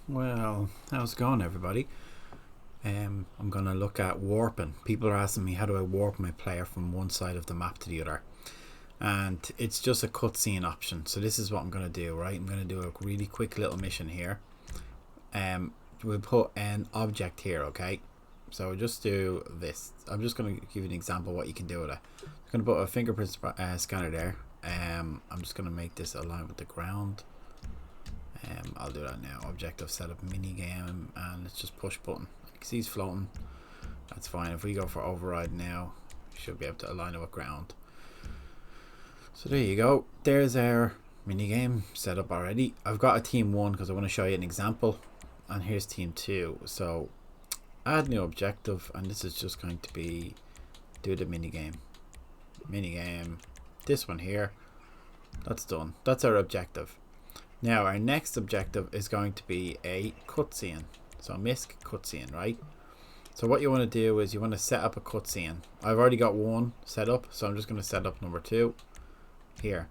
Well, how's it going, everybody? I'm gonna look at warping. People are asking me how do I warp my player from one side of the map to the other, and it's just a cutscene option. So this is what I'm gonna do, right? I'm gonna do a really quick little mission here. We'll put an object here, okay? So we'll just do this. I'm just gonna give you an example of what you can do with it. I'm gonna put a fingerprint scanner there. I'm just gonna make this align with the ground. I'll do that now. Objective setup mini game, and let's just push button. You can see he's floating. That's fine. If we go for override now, we should be able to align it with ground. So there you go. There's our mini game set up already. I've got a team 1 because I want to show you an example, and here's team 2. So add new objective, and this is just going to be do the mini game. This one here. That's done. That's our objective. Now our next objective is going to be a cutscene. So misc cutscene, right? So what you want to do is you want to set up a cutscene. I've already got one set up, so I'm just going to set up number 2 here.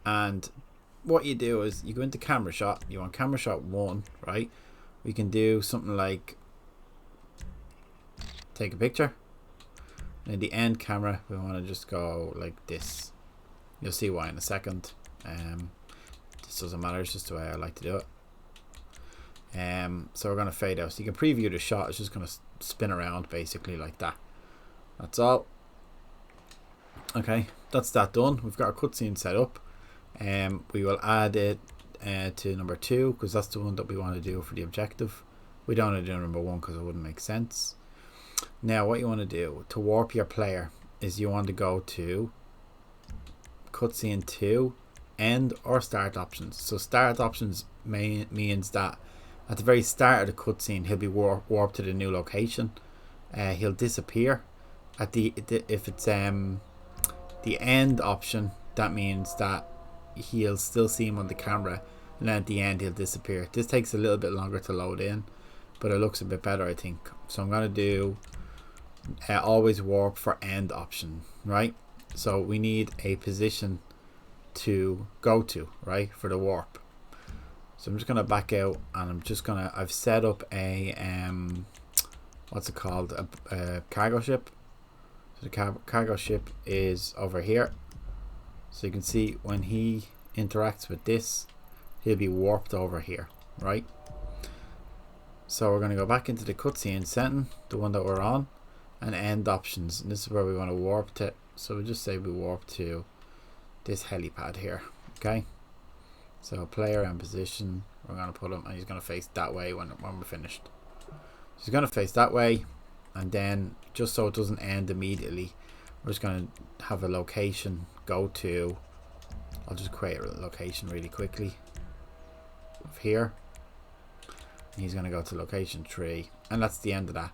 And what you do is you go into camera shot. You want camera shot 1, right? We can do something like take a picture. And the end camera, we want to just go like this. You'll see why in a second. This doesn't matter, it's just the way I like to do it. So we're going to fade out. So you can preview the shot. It's just going to spin around basically like that. That's all. Okay, that's that done. We've got our cutscene set up. We will add it to number 2 because that's the one that we want to do for the objective. We don't want to do number 1 because it wouldn't make sense. Now what you want to do to warp your player is you want to go to cutscene 2, end or start options. So start options means that at the very start of the cutscene he'll be warped to the new location. He'll disappear at if it's the end option, that means that he'll still see him on the camera, and then at the end he'll disappear. This takes a little bit longer to load in, but it looks a bit better, I think. So I'm going to do always warp for end option, right? So we need a position to go to, right, for the warp. So I'm just going to back out, and I'm just going to, I've set up a what's it called, a cargo ship. So the cargo ship is over here. So you can see when he interacts with this, he'll be warped over here, right? So we're going to go back into the cutscene setting, the one that we're on, and end options, and this is where we want to warp to. So we'll just say we warp to this helipad here, okay? So player and position, we're going to put him, and he's going to face that way when we're finished. So he's going to face that way, and then just so it doesn't end immediately, we're just going to have a location go to. I'll just create a location really quickly of here. He's going to go to location 3, and that's the end of that.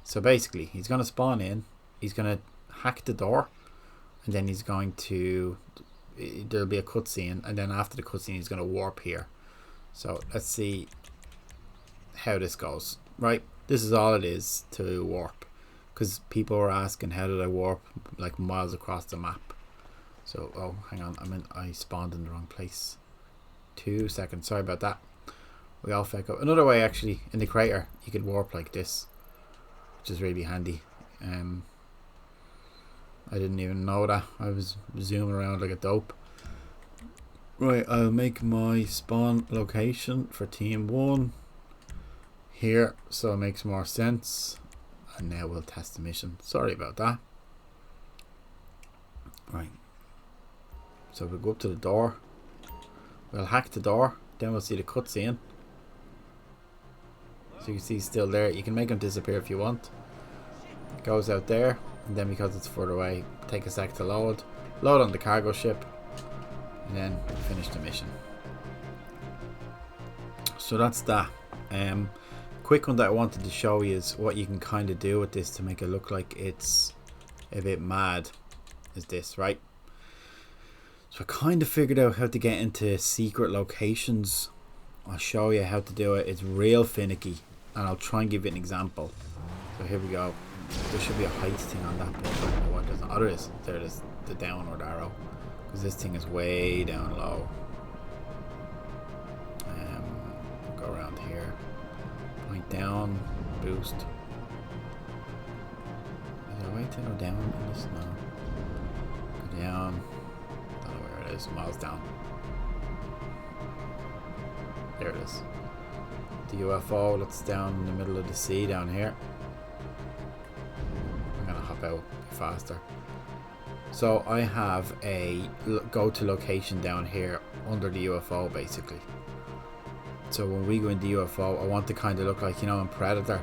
So basically he's going to spawn in, he's going to hack the door, and then he's going to, there'll be a cutscene, and then after the cutscene he's going to warp here. So let's see how this goes. Right, this is all it is to warp, because people were asking how did I warp like miles across the map. So oh, hang on, I spawned in the wrong place. 2 seconds, sorry about that. We all fake up. Another way actually, in the crater you could warp like this, which is really handy. I didn't even know that. I was zooming around like a dope. Right, I'll make my spawn location for team 1 here, so it makes more sense. And now we'll test the mission. Sorry about that. Right, so we'll go up to the door, we'll hack the door, then we'll see the cutscene. So you can see he's still there. You can make him disappear if you want. It goes out there, and then because it's further away, take a sec to load on the cargo ship, and then finish the mission. So that's that. Quick one that I wanted to show you is what you can kind of do with this to make it look like it's a bit mad is this, right? So I kind of figured out how to get into secret locations. I'll show you how to do it. It's real finicky, and I'll try and give you an example. So here we go. There should be a height thing on that, but I don't know what it is. Oh, there is. There it is, the downward arrow, because this thing is way down low. Go around here. down boost. Is there a way to go down in this? No. Go down. Don't know where it is. Miles down. There it is. The UFO that's down in the middle of the sea down here. I'm gonna hop out faster. So I have a go to location down here under the UFO basically. So when we go in the UFO, I want to kind of look like, you know, in Predator,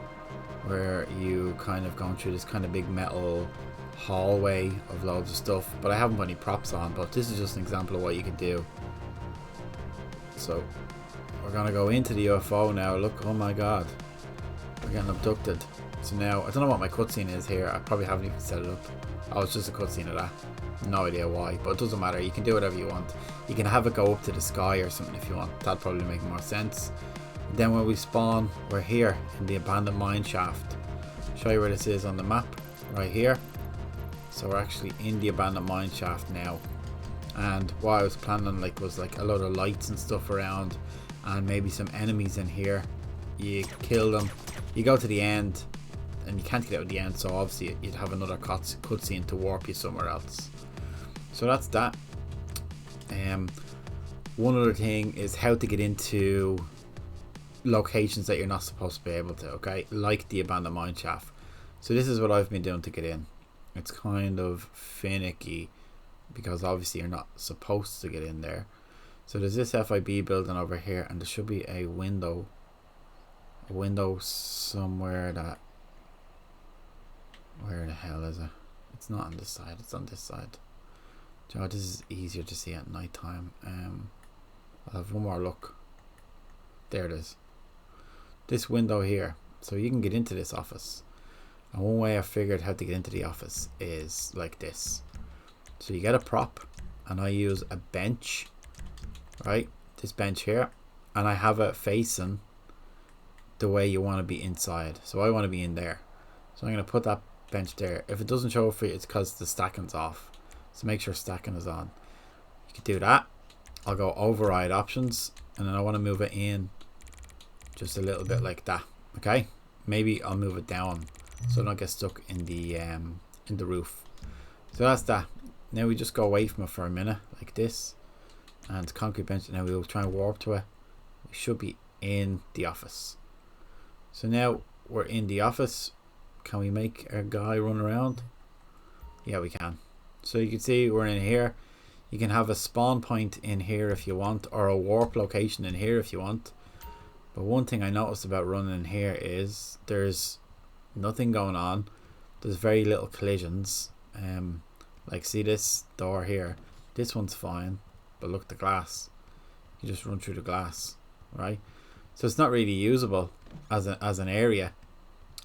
where you kind of going through this kind of big metal hallway of loads of stuff. But I haven't put any props on, but this is just an example of what you can do. So we're gonna go into the UFO now. Look, oh my god, we're getting abducted. So now, I don't know what my cutscene is here. I probably haven't even set it up. Oh, it's just a cutscene of that. No idea why, but it doesn't matter. You can do whatever you want. You can have it go up to the sky or something if you want. That'd probably make more sense. And then when we spawn, we're here in the abandoned mine shaft. Show you where this is on the map, right here. So we're actually in the abandoned mine shaft now. And what I was planning was like a lot of lights and stuff around, and maybe some enemies in here. You kill them, you go to the end, and you can't get out at the end, so obviously you'd have another cutscene to warp you somewhere else. So that's that. One other thing is how to get into locations that you're not supposed to be able to, okay? Like the abandoned mine shaft. So this is what I've been doing to get in. It's kind of finicky because obviously you're not supposed to get in there. So there's this FIB building over here, and there should be a window somewhere that... Where the hell is it? It's not on this side, it's on this side. Joe, this is easier to see at night time. I'll have one more look. There it is. This window here. So you can get into this office. And one way I figured how to get into the office is like this. So you get a prop, and I use a bench, right? This bench here, and I have it facing the way you want to be inside. So I want to be in there. So I'm going to put that bench there. If it doesn't show for you, it's because the stacking's off. So make sure stacking is on. You can do that. I'll go override options, and then I want to move it in just a little bit like that. Okay, maybe I'll move it down so I don't get stuck in the roof. So that's that. Now we just go away from it for a minute like this, and concrete bench. Now we'll try and warp to it. We should be in the office. So now we're in the office. Can we make our guy run around? Yeah, we can. So you can see we're in here. You can have a spawn point in here if you want, or a warp location in here if you want. But one thing I noticed about running in here is there's nothing going on. There's very little collisions. Like see this door here. This one's fine, but look, the glass. You just run through the glass, right? So it's not really usable as an area.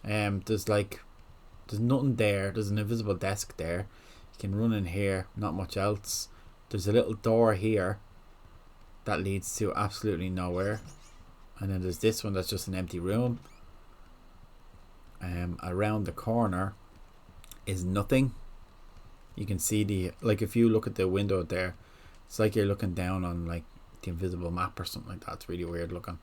There's nothing there. There's an invisible desk there. You can run in here, not much else. There's a little door here that leads to absolutely nowhere, and then there's this one that's just an empty room. Around the corner is nothing. You can see if you look at the window there, it's like you're looking down on like the invisible map or something like that. It's really weird looking.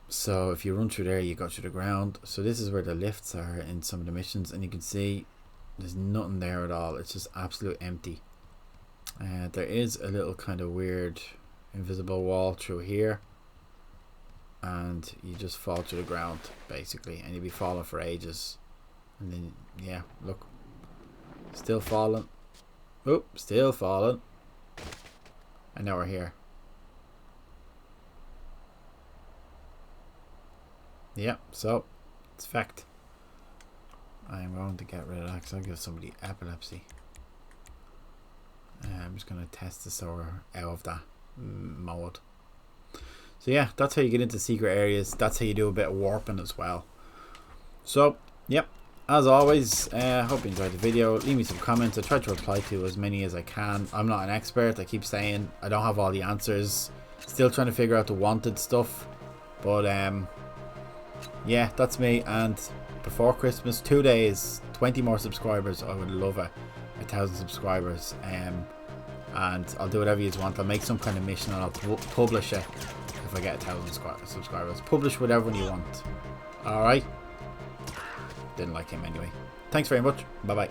So if you run through there, you go through the ground. So this is where the lifts are in some of the missions, and you can see there's nothing there at all. It's just absolute empty. There is a little kind of weird invisible wall through here, and you just fall to the ground basically, and you'll be falling for ages. And then yeah, look, still falling. Oh, still falling. And now we're here. Yeah, so it's fact. I'm going to get rid of that because I'll give somebody epilepsy. I'm just going to test this out of that mode. So yeah, that's how you get into secret areas. That's how you do a bit of warping as well. So yep, as always, hope you enjoyed the video. Leave me some comments. I try to reply to as many as I can. I'm not an expert. I keep saying I don't have all the answers. Still trying to figure out the wanted stuff. But yeah, that's me. And before Christmas, 2 days, 20 more subscribers. I would love 1,000 subscribers. And I'll do whatever you want. I'll make some kind of mission and I'll publish it if I get 1,000 subscribers. Publish whatever one you want. Alright? Didn't like him anyway. Thanks very much. Bye bye.